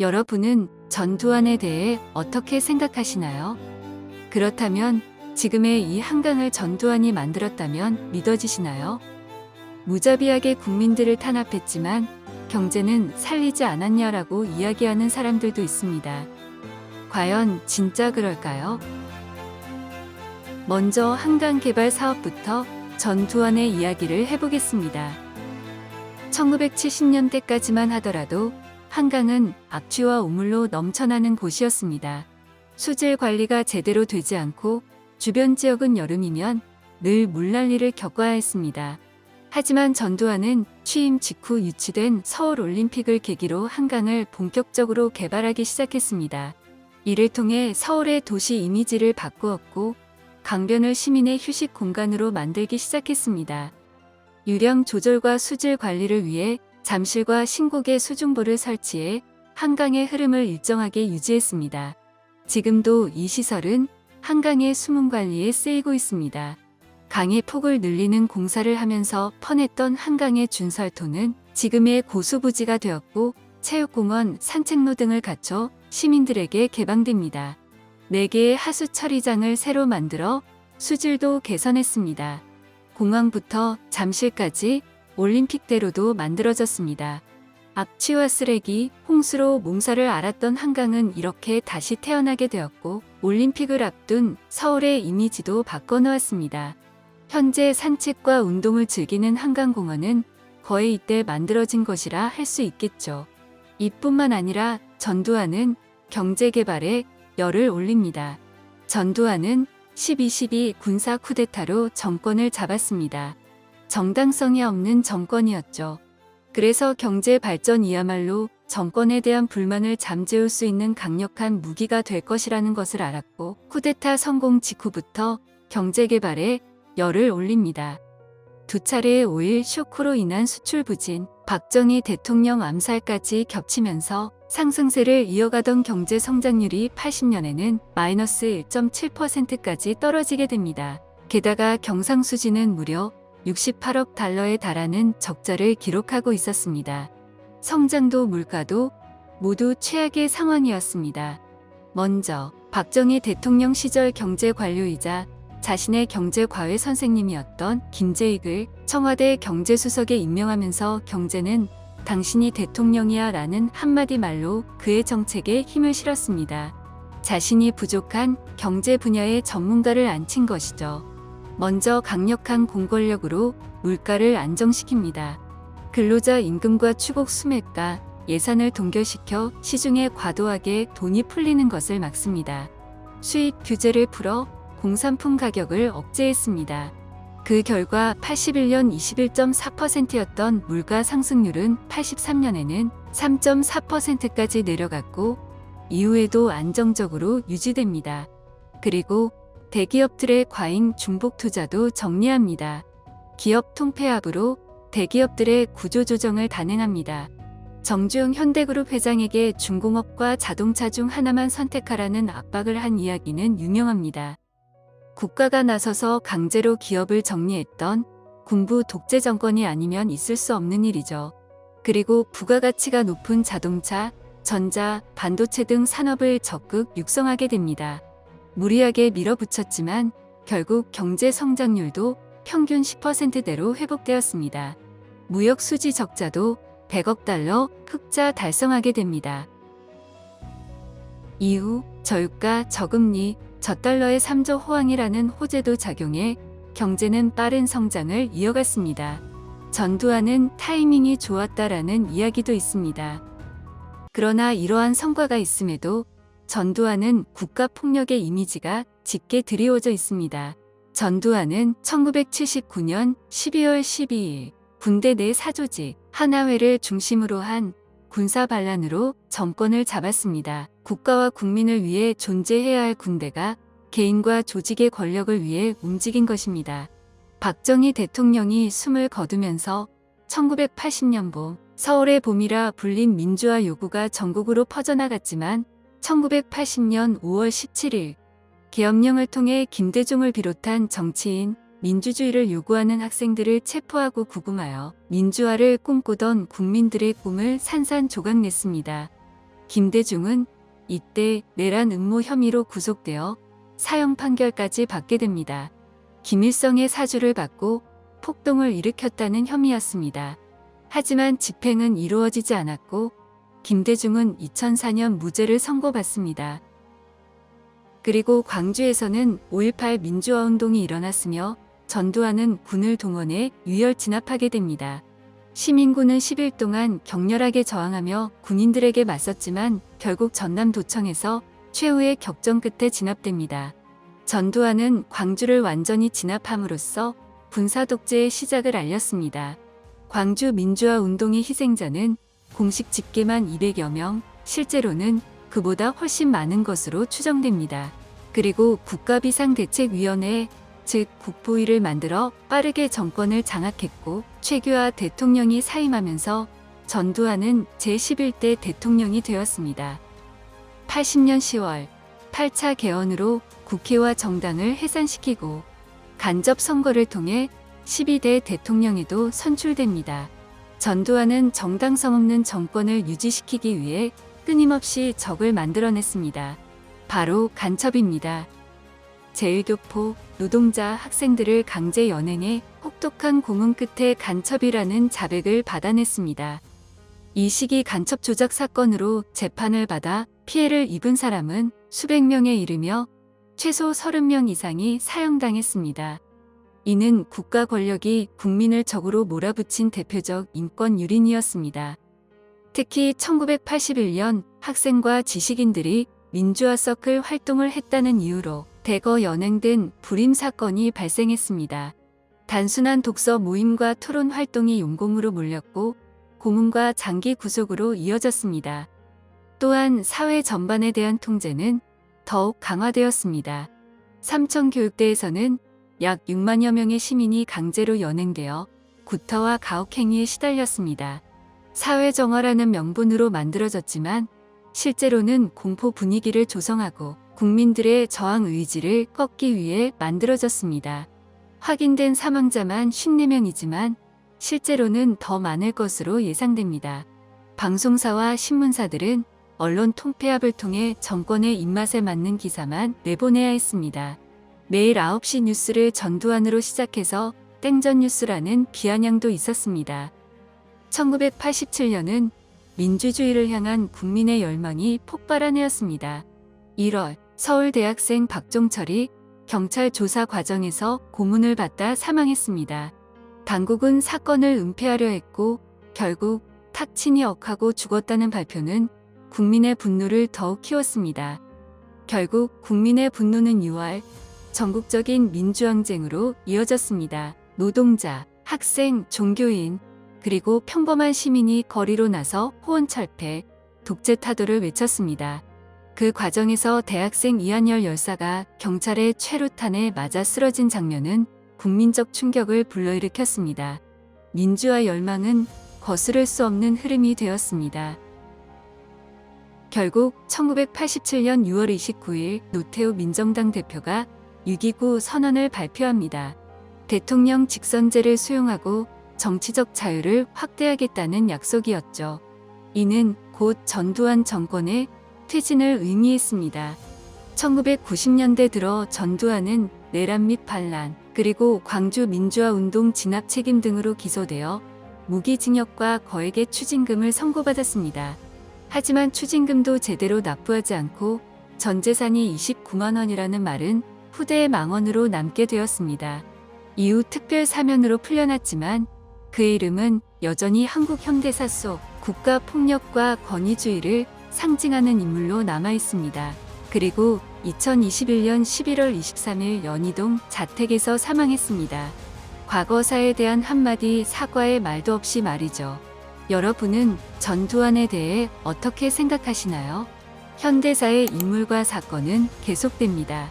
여러분은 전두환에 대해 어떻게 생각하시나요? 그렇다면 지금의 이 한강을 전두환이 만들었다면 믿어지시나요? 무자비하게 국민들을 탄압했지만 경제는 살리지 않았냐라고 이야기하는 사람들도 있습니다. 과연 진짜 그럴까요? 먼저 한강 개발 사업부터 전두환의 이야기를 해보겠습니다. 1970년대까지만 하더라도 한강은 악취와 우물로 넘쳐나는 곳이었습니다. 수질 관리가 제대로 되지 않고 주변 지역은 여름이면 늘 물난리를 겪어야 했습니다. 하지만 전두환은 취임 직후 유치된 서울올림픽을 계기로 한강을 본격적으로 개발하기 시작했습니다. 이를 통해 서울의 도시 이미지를 바꾸었고 강변을 시민의 휴식 공간으로 만들기 시작했습니다. 유령 조절과 수질 관리를 위해 잠실과 신곡에 수중보를 설치해 한강의 흐름을 일정하게 유지했습니다. 지금도 이 시설은 한강의 수문 관리에 쓰이고 있습니다. 강의 폭을 늘리는 공사를 하면서 퍼냈던 한강의 준설토는 지금의 고수부지가 되었고 체육공원, 산책로 등을 갖춰 시민들에게 개방됩니다. 4개의 하수 처리장을 새로 만들어 수질도 개선했습니다. 공항부터 잠실까지 올림픽대로도 만들어졌습니다. 악취와 쓰레기, 홍수로 몽사를 앓았던 한강은 이렇게 다시 태어나게 되었고 올림픽을 앞둔 서울의 이미지도 바꿔놓았습니다. 현재 산책과 운동을 즐기는 한강공원은 거의 이때 만들어진 것이라 할 수 있겠죠. 이뿐만 아니라 전두환은 경제개발에 열을 올립니다. 전두환은 12.12 군사 쿠데타로 정권을 잡았습니다. 정당성이 없는 정권이었죠. 그래서 경제 발전이야말로 정권에 대한 불만을 잠재울 수 있는 강력한 무기가 될 것이라는 것을 알았고 쿠데타 성공 직후부터 경제개발에 열을 올립니다. 2차례의 오일 쇼크로 인한 수출 부진, 박정희 대통령 암살까지 겹치면서 상승세를 이어가던 경제 성장률이 80년에는 마이너스 1.7%까지 떨어지게 됩니다. 게다가 경상수지는 무려 68억 달러에 달하는 적자를 기록하고 있었습니다. 성장도 물가도 모두 최악의 상황이었습니다. 먼저 박정희 대통령 시절 경제관료이자 자신의 경제과외 선생님이었던 김재익을 청와대 경제수석에 임명하면서 경제는 당신이 대통령이야 라는 한마디 말로 그의 정책에 힘을 실었습니다. 자신이 부족한 경제 분야의 전문가를 앉힌 것이죠. 먼저 강력한 공권력으로 물가를 안정시킵니다. 근로자 임금과 추곡 수매가 예산을 동결시켜 시중에 과도하게 돈이 풀리는 것을 막습니다. 수입 규제를 풀어 공산품 가격을 억제했습니다. 그 결과 81년 21.4%였던 물가 상승률은 83년에는 3.4%까지 내려갔고 이후에도 안정적으로 유지됩니다. 그리고 대기업들의 과잉 중복 투자도 정리합니다. 기업 통폐합으로 대기업들의 구조조정을 단행합니다. 정주영 현대그룹 회장에게 중공업과 자동차 중 하나만 선택하라는 압박을 한 이야기는 유명합니다. 국가가 나서서 강제로 기업을 정리했던 군부 독재 정권이 아니면 있을 수 없는 일이죠. 그리고 부가가치가 높은 자동차, 전자, 반도체 등 산업을 적극 육성하게 됩니다. 무리하게 밀어붙였지만 결국 경제 성장률도 평균 10%대로 회복되었습니다. 무역 수지 적자도 100억 달러 흑자 달성하게 됩니다. 이후 저유가, 저금리, 저달러의 3조 호황이라는 호재도 작용해 경제는 빠른 성장을 이어갔습니다. 전두환은 타이밍이 좋았다라는 이야기도 있습니다. 그러나 이러한 성과가 있음에도 전두환은 국가폭력의 이미지가 짙게 드리워져 있습니다. 전두환은 1979년 12월 12일 군대 내 사조직 하나회를 중심으로 한 군사 반란으로 정권을 잡았습니다. 국가와 국민을 위해 존재해야 할 군대가 개인과 조직의 권력을 위해 움직인 것입니다. 박정희 대통령이 숨을 거두면서 1980년 봄 서울의 봄이라 불린 민주화 요구가 전국으로 퍼져나갔지만 1980년 5월 17일 계엄령을 통해 김대중을 비롯한 정치인, 민주주의를 요구하는 학생들을 체포하고 구금하여 민주화를 꿈꾸던 국민들의 꿈을 산산조각냈습니다. 김대중은 이때 내란 음모 혐의로 구속되어 사형 판결까지 받게 됩니다. 김일성의 사주를 받고 폭동을 일으켰다는 혐의였습니다. 하지만 집행은 이루어지지 않았고 김대중은 2004년 무죄를 선고받습니다. 그리고 광주에서는 5.18 민주화 운동이 일어났으며 전두환은 군을 동원해 유혈 진압하게 됩니다. 시민군은 10일 동안 격렬하게 저항하며 군인들에게 맞섰지만 결국 전남도청에서 최후의 격전 끝에 진압됩니다. 전두환은 광주를 완전히 진압함으로써 군사독재의 시작을 알렸습니다. 광주 민주화 운동의 희생자는 공식 집계만 200여 명, 실제로는 그보다 훨씬 많은 것으로 추정됩니다. 그리고 국가비상대책위원회, 즉 국보위를 만들어 빠르게 정권을 장악했고 최규하 대통령이 사임하면서 전두환은 제11대 대통령이 되었습니다. 80년 10월 8차 개헌으로 국회와 정당을 해산시키고 간접 선거를 통해 12대 대통령에도 선출됩니다. 전두환은 정당성 없는 정권을 유지시키기 위해 끊임없이 적을 만들어냈습니다. 바로 간첩입니다. 제1교포, 노동자, 학생들을 강제 연행해 혹독한 고문 끝에 간첩이라는 자백을 받아냈습니다. 이 시기 간첩 조작 사건으로 재판을 받아 피해를 입은 사람은 수백 명에 이르며 최소 30명 이상이 사형당했습니다. 이는 국가 권력이 국민을 적으로 몰아붙인 대표적 인권 유린이었습니다. 특히 1981년 학생과 지식인들이 민주화 서클 활동을 했다는 이유로 대거 연행된 불임 사건이 발생했습니다. 단순한 독서 모임과 토론 활동이 용공으로 몰렸고 고문과 장기 구속으로 이어졌습니다. 또한 사회 전반에 대한 통제는 더욱 강화되었습니다. 삼청교육대에서는 약 6만여 명의 시민이 강제로 연행되어 구타와 가혹행위에 시달렸습니다. 사회정화라는 명분으로 만들어졌지만 실제로는 공포 분위기를 조성하고 국민들의 저항 의지를 꺾기 위해 만들어졌습니다. 확인된 사망자만 54명이지만 실제로는 더 많을 것으로 예상됩니다. 방송사와 신문사들은 언론 통폐합을 통해 정권의 입맛에 맞는 기사만 내보내야 했습니다. 매일 9시 뉴스를 전두환으로 시작해서 땡전 뉴스라는 비아냥도 있었습니다. 1987년은 민주주의를 향한 국민의 열망이 폭발한 해였습니다. 1월 서울대학생 박종철이 경찰 조사 과정에서 고문을 받다 사망했습니다. 당국은 사건을 은폐하려 했고 결국 탁친이 억하고 죽었다는 발표는 국민의 분노를 더욱 키웠습니다. 결국 국민의 분노는 6월 전국적인 민주항쟁으로 이어졌습니다. 노동자, 학생, 종교인, 그리고 평범한 시민이 거리로 나서 호언철폐, 독재 타도를 외쳤습니다. 그 과정에서 대학생 이한열 열사가 경찰의 최루탄에 맞아 쓰러진 장면은 국민적 충격을 불러일으켰습니다. 민주화 열망은 거스를 수 없는 흐름이 되었습니다. 결국 1987년 6월 29일 노태우 민정당 대표가 6.29 선언을 발표합니다. 대통령 직선제를 수용하고 정치적 자유를 확대하겠다는 약속이었죠. 이는 곧 전두환 정권의 퇴진을 의미했습니다. 1990년대 들어 전두환은 내란 및 반란, 그리고 광주 민주화 운동 진압 책임 등으로 기소되어 무기징역과 거액의 추징금을 선고받았습니다. 하지만 추징금도 제대로 납부하지 않고 전 재산이 29만 원이라는 말은 후대의 망언으로 남게 되었습니다. 이후 특별 사면으로 풀려났지만 그의 이름은 여전히 한국 현대사 속 국가 폭력과 권위주의를 상징하는 인물로 남아 있습니다. 그리고 2021년 11월 23일 연희동 자택에서 사망했습니다. 과거사에 대한 한마디 사과의 말도 없이 말이죠. 여러분은 전두환에 대해 어떻게 생각하시나요? 현대사의 인물과 사건은 계속됩니다.